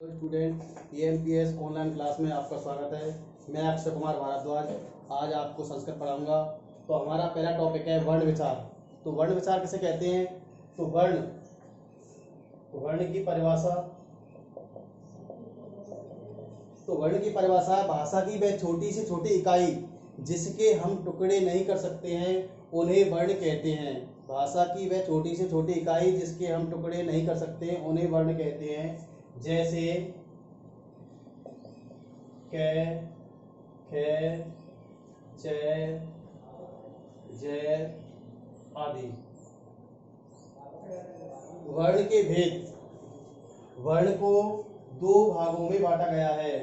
तो student EMPS online class में आपका स्वागत है। मैं अक्षय कुमार भारद्वाज आज आपको संस्कृत पढ़ाऊंगा। तो हमारा पहला टॉपिक है वर्ण विचार। तो वर्ण विचार किसे कहते हैं? तो वर्ण की परिभाषा। तो वर्ण की परिभाषा भाषा की वह छोटी से छोटी इकाई जिसके हम टुकड़े नहीं कर सकते हैं उन्हें वर्ण कहते हैं। भाषा की वह छोटी से छोटी इकाई जिसके हम टुकड़े नहीं कर सकते उन्हें वर्ण कहते हैं। जैसे क, ख, च, ज आदि। वर्ण के भेद। वर्ण को दो भागों में बांटा गया है।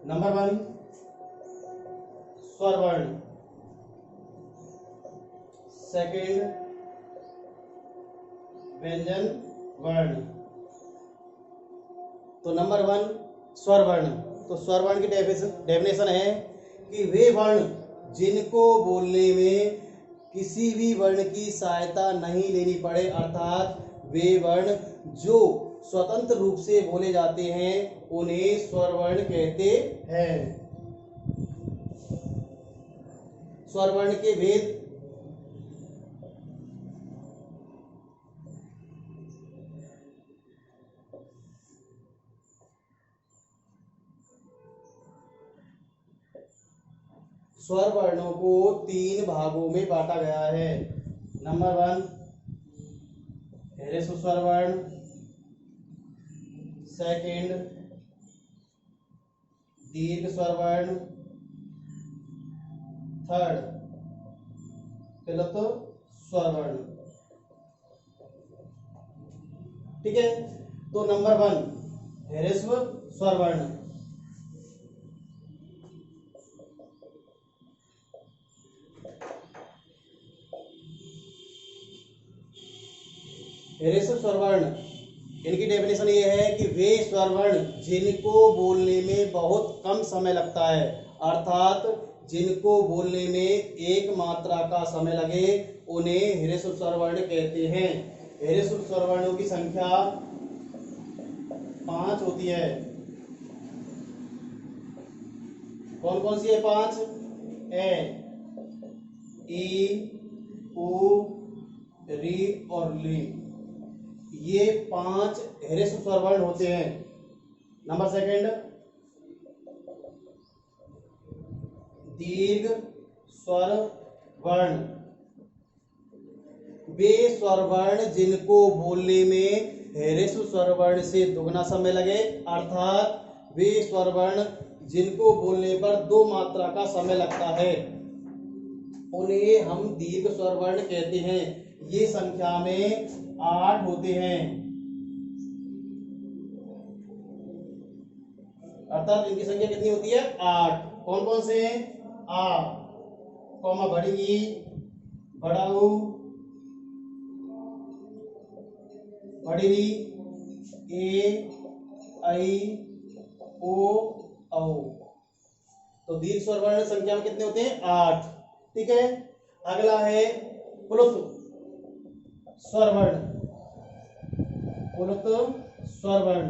नंबर 1 स्वर वर्ण, सेकंड व्यंजन वर्ण। तो नंबर 1 स्वर वर्ण। तो स्वर वर्ण की डेफिनेशन है कि वे वर्ण जिनको बोलने में किसी भी वर्ण की सहायता नहीं लेनी पड़े, अर्थात वे वर्ण जो स्वतंत्र रूप से बोले जाते हैं उन्हें स्वर वर्ण कहते हैं। स्वर वर्ण के भेद। स्वर वर्णों को 3 भागों में बांटा गया है। नंबर 1 ह्रस्व स्वर वर्ण, सेकंड दीर्घ स्वर वर्ण, थर्ड प्लुत स्वर वर्ण। ठीक है। तो नंबर 1 ह्रस्व स्वर वर्ण। ह्रस्व स्वर वर्ण, इनकी डेफिनेशन ये है कि वे स्वर वर्ण जिनको बोलने में बहुत कम समय लगता है, अर्थात जिनको बोलने में एक मात्रा का समय लगे उन्हें ह्रस्व स्वर वर्ण कहते हैं। ह्रस्व स्वर वर्णों की संख्या 5 होती है। कौन कौन सी है 5? ए, ई, उ, री और ली। ये 5 ह्रस्व स्वर वर्ण होते हैं। नंबर सेकंड दीर्घ स्वर वर्ण। वे स्वर वर्ण जिनको बोलने में ह्रस्व स्वर वर्ण से दुगना समय लगे, अर्थात वे स्वर वर्ण जिनको बोलने पर 2 मात्रा का समय लगता है उन्हें हम दीर्घ स्वर वर्ण कहते हैं। ये संख्या में 8 होते हैं, अर्थात इनकी संख्या कितनी होती है? 8। कौन कौन से हैं? आ, कौमा बड़ी ई, बड़ा ऊ, बड़ी री, ए, आई, ओ, औ। तो दीर्घ स्वर वर्ण संख्या में कितने होते हैं? 8। ठीक है। अगला है प्लुत स्वर वर्ण। प्लुत स्वर वर्ण,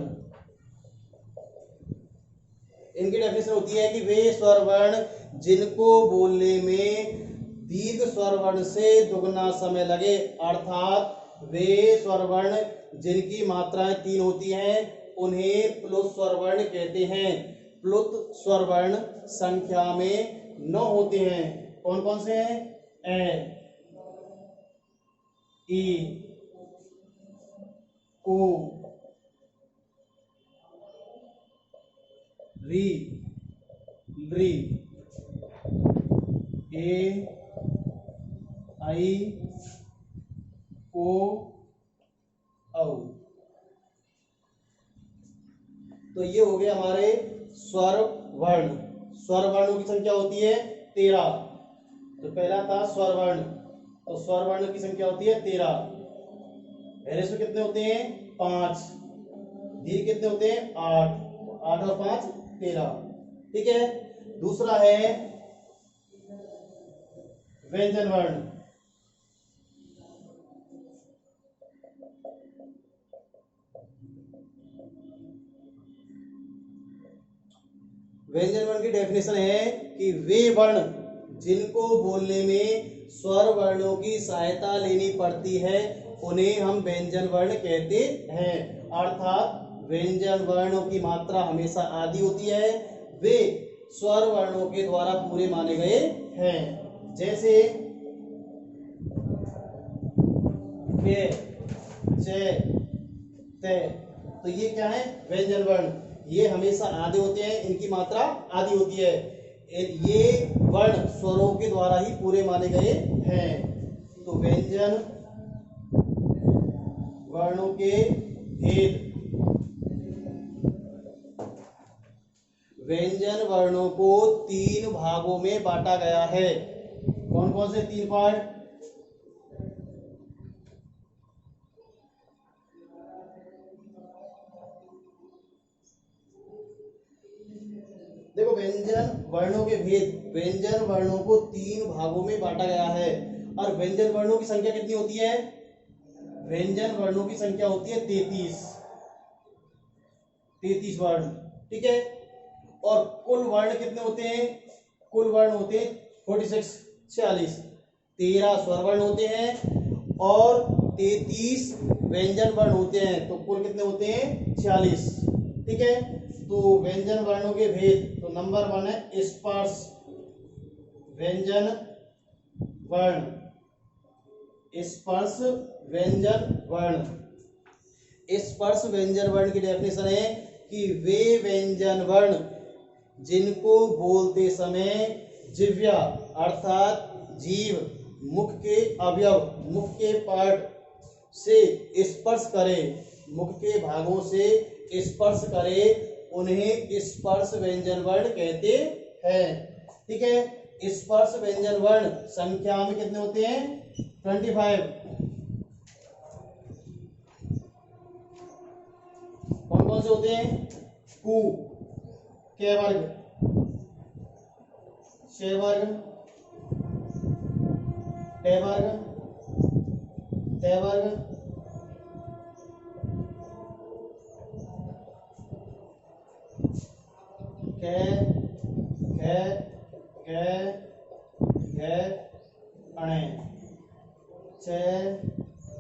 इनकी डेफिनेशन होती है कि वे स्वर वर्ण जिनको बोलने में दीर्घ स्वर वर्ण से दुगना समय लगे, अर्थात वे स्वर वर्ण जिनकी मात्राएं 3 होती हैं उन्हें प्लुत स्वर वर्ण कहते हैं। प्लुत स्वर वर्ण संख्या में 9 होते हैं। कौन कौन से हैं? ए, ई, ओ, री, री, ए, आई, ओ, औ। तो ये हो गए हमारे स्वर वर्ण। स्वर वर्णों की संख्या होती है 13। तो पहला था स्वर वर्ण, तो स्वर वर्ण की संख्या होती है 13। ह्रस्व कितने होते हैं? 5। दीर्घ कितने होते हैं? 8। 8 और 5 13। ठीक है। दूसरा है व्यंजन वर्ण। व्यंजन वर्ण की डेफिनेशन है कि वे वर्ण जिनको बोलने में स्वर वर्णों की सहायता लेनी पड़ती है उन्हें हम व्यंजन वर्ण कहते हैं। अर्थात व्यंजन वर्णों की मात्रा हमेशा आदि होती है, वे स्वर वर्णों के द्वारा पूरे माने गए हैं। जैसे के, चे, ते, तो ये क्या है? व्यंजन वर्ण। ये हमेशा आदि होते हैं, इनकी मात्रा आदि होती है। ये वर्ण स्वरों के द्वारा ही पूरे माने गए हैं। तो व्यंजन वर्णों के भेद। व्यंजन वर्णों को 3 भागों में बांटा गया है। कौन कौन से 3 पार्ट? देखो, व्यंजन वर्णों के भेद। व्यंजन वर्णों को 3 भागों में बांटा गया है। और व्यंजन वर्णों की संख्या कितनी होती है? व्यंजन वर्णों की संख्या होती है 33 वर्ण। ठीक है। और कुल वर्ण कितने होते हैं? कुल वर्ण होते हैं 46 13 स्वर वर्ण होते हैं और 33 व्यंजन वर्ण होते हैं। तो कुल कितने होते हैं? 46। ठीक है। तो व्यंजन वर्णों के भेद, तो नंबर 1 है स्पर्श व्यंजन वर्ण। स्पर्श व्यंजन वर्ण। स्पर्श व्यंजन वर्ण की डेफिनेशन है कि वे व्यंजन वर्ण जिनको बोलते समय जिह्वा अर्थात जीव मुख के अवयव, मुख के पार्ट से स्पर्श करे, मुख के भागों से स्पर्श करे, उन्हें स्पर्श व्यंजन वर्ण कहते हैं। ठीक है। स्पर्श व्यंजन वर्ण संख्या में कितने होते हैं? 25। कौन कौन से होते हैं? कु, के वर्ग, शे वर्ग, टे वर्ग, ते वर्ग, के, खे, के, घे, अणे, चे,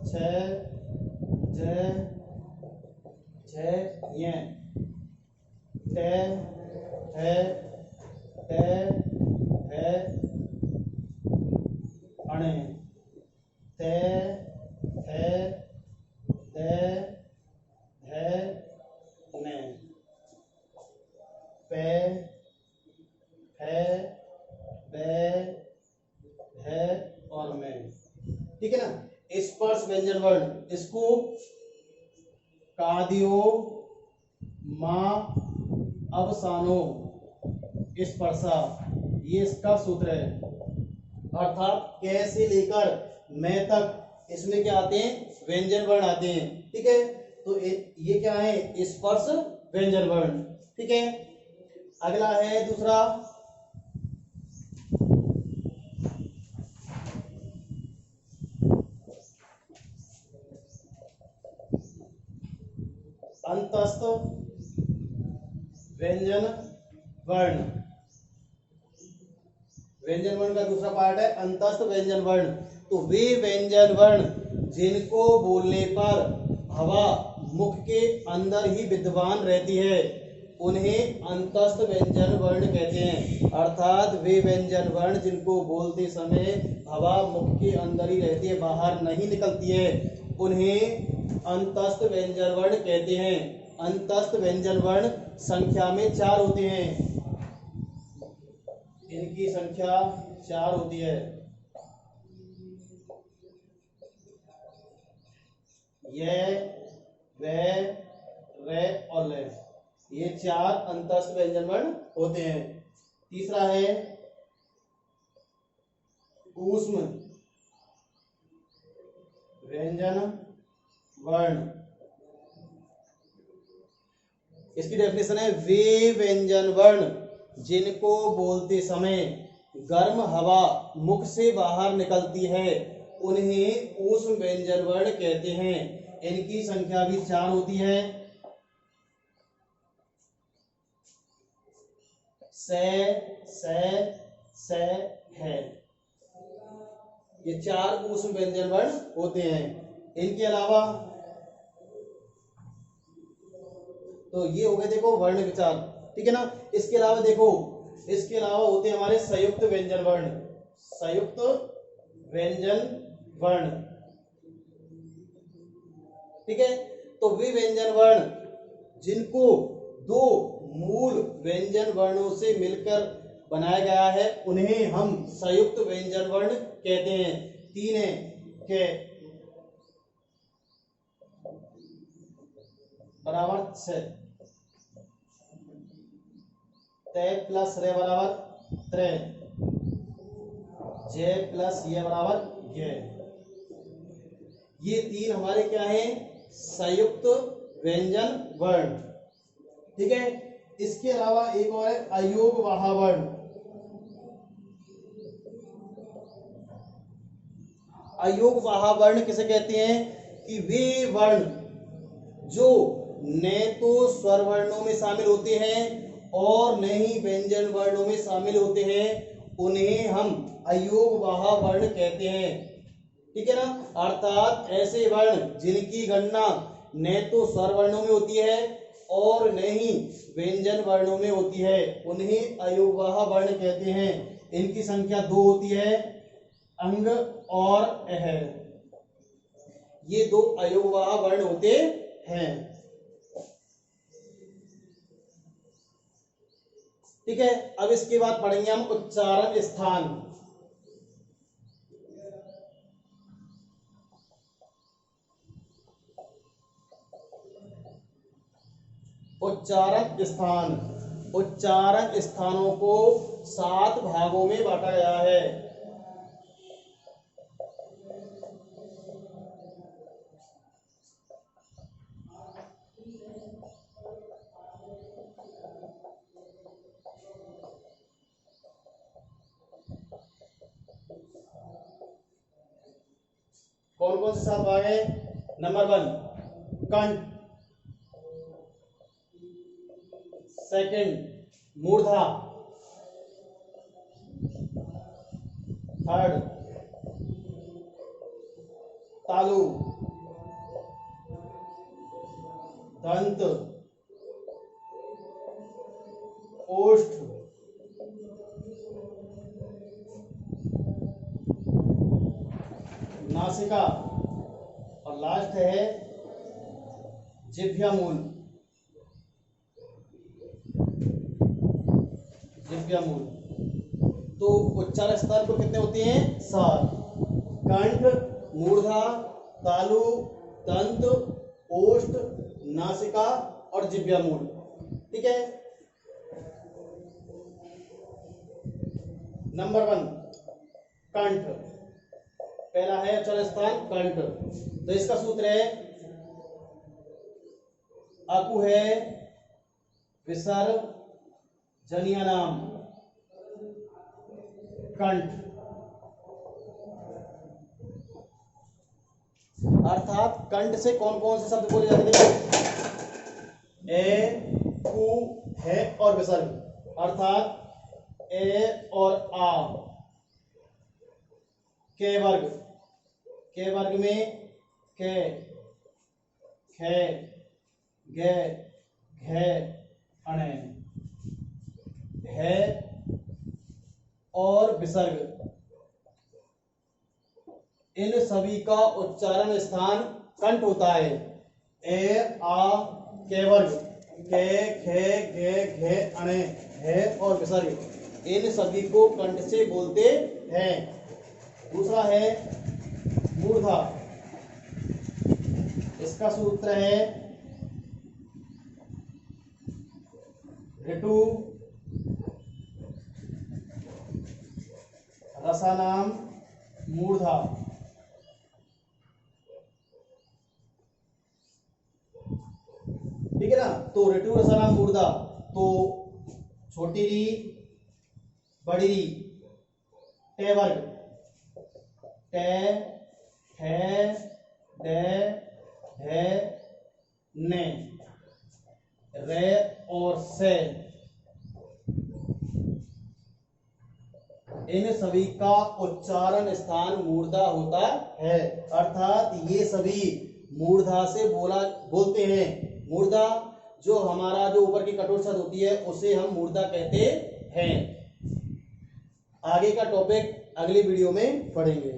छे, जे, झे, ये, टे, है, ते, है, अणे, ते, है, ते, है, ने, पे, है, बे, है और में। ठीक है ना। स्पर्श व्यंजन वर्ण, इसको कादियो मां अवसानो स्पर्शा, ये इसका सूत्र है। अर्थात कै से लेकर मैं तक इसमें क्या आते हैं? व्यंजन वर्ण आते हैं। ठीक है। तो ये क्या है? स्पर्श व्यंजन वर्ण। ठीक है। अगला है दूसरा अंतस्थ व्यंजन वर्ण। व्यंजन वर्ण का दूसरा पार्ट है अंतस्थ व्यंजन वर्ण। तो वे व्यंजन वर्ण जिनको बोलने पर हवा मुख के अंदर ही विद्यमान रहती है उन्हें अंतस्थ व्यंजन वर्ण कहते हैं। अर्थात वे व्यंजन वर्ण जिनको बोलते समय हवा मुख के अंदर ही रहती है, बाहर नहीं निकलती है, उन्हें अंतस्थ व्यंजन वर्ण कहते हैं। अंतस्थ व्यंजन वर्ण संख्या में 4 होते हैं। इनकी संख्या 4 होती है। ये, वे, रे और ले, ये 4 अंतस्थ व्यंजन वर्ण होते हैं। तीसरा है ऊष्म व्यंजन वर्ण। इसकी डेफिनेशन है वे व्यंजन वर्ण जिनको बोलते समय गर्म हवा मुख से बाहर निकलती है उन्हें ऊष्म व्यंजन वर्ण कहते हैं। इनकी संख्या भी 4 होती है। से है। ये 4 ऊष्म व्यंजन वर्ण होते हैं। इनके अलावा तो ये हो गए देखो वर्ण विचार, ठीक है ना। इसके अलावा देखो, इसके अलावा होते हैं हमारे संयुक्त व्यंजन वर्ण। संयुक्त व्यंजन वर्ण, ठीक है। तो वे व्यंजन वर्ण जिनको 2 मूल व्यंजन वर्णों से मिलकर बनाया गया है उन्हें हम संयुक्त व्यंजन वर्ण कहते हैं। 3 है के बराबर से, ते प्लस रे बराबर त्रे, जे प्लस ये बराबर ये। ये 3 हमारे क्या हैं? संयुक्त व्यंजन वर्ण, ठीक है। इसके अलावा एक और है अयोगवाह वर्ण। अयोगवाह वर्ण किसे कहते हैं? कि वे वर्ण जो न तो स्वर वर्णों में शामिल होते हैं और न ही व्यंजन वर्णों में शामिल होते हैं उन्हें हम अयोगवाह वर्ण कहते हैं, ठीक है ना। अर्थात ऐसे वर्ण जिनकी गणना न तो स्वर वर्णों में होती है और न ही व्यंजन वर्णों में होती है उन्हें अयोगवाह वर्ण कहते हैं। इनकी संख्या 2 होती है, अंग और अह। ये 2 अयोगवाह वर्ण होते हैं, ठीक है। अब इसके बाद पढ़ेंगे हम उच्चारण स्थान। उच्चारण स्थान, उच्चारण स्थानों को 7 भागों में बांटा गया है। कौन कौन से 7 भाग है? नंबर 1 कंठ, सेकंड मूर्धा, थर्ड तालु, दंत, ओष्ठ, नासिका और लास्ट है जिह्वा मूल। जिह्वा मूल। तो उच्चारण स्थान को कितने होते हैं? 7। कंठ, मूर्धा, तालु, दंत, ओष्ठ, नासिका और जिह्वा मूल, ठीक है। नंबर 1 कंठ, पहला है उच्चारण स्थान कंठ। तो इसका सूत्र है अकु है विसर्ग जनिया नाम कंठ, अर्थात कंठ से कौन कौन से शब्द बोले जाते हैं? ए, उ, है और विसर्ग, अर्थात ए और आ। के वर्ग, के वर्ग में के, खे, गे, घे, अणे, है और विसर्ग, इन सभी का उच्चारण स्थान कंठ होता है। ए, आ, के वर्ग, के, खे, गे, घे, अणे, है और विसर्ग, इन सभी को कंठ से बोलते हैं। दूसरा है मूर्धा, इसका सूत्र है ऋतु रसानाम मूर्धा, ठीक है ना। तो ऋतु रसानाम मूर्धा, तो छोटी री, बड़ी री, टे वर्ग, टे, ठे, डे, ढे, ने, रे और से, इन सभी का उच्चारण स्थान मूर्धा होता है। अर्थात ये सभी मूर्धा से बोलते हैं। मूर्धा जो हमारा जो ऊपर की कठोर शब्द होती है उसे हम मूर्धा कहते हैं। आगे का टॉपिक अगली वीडियो में पढ़ेंगे।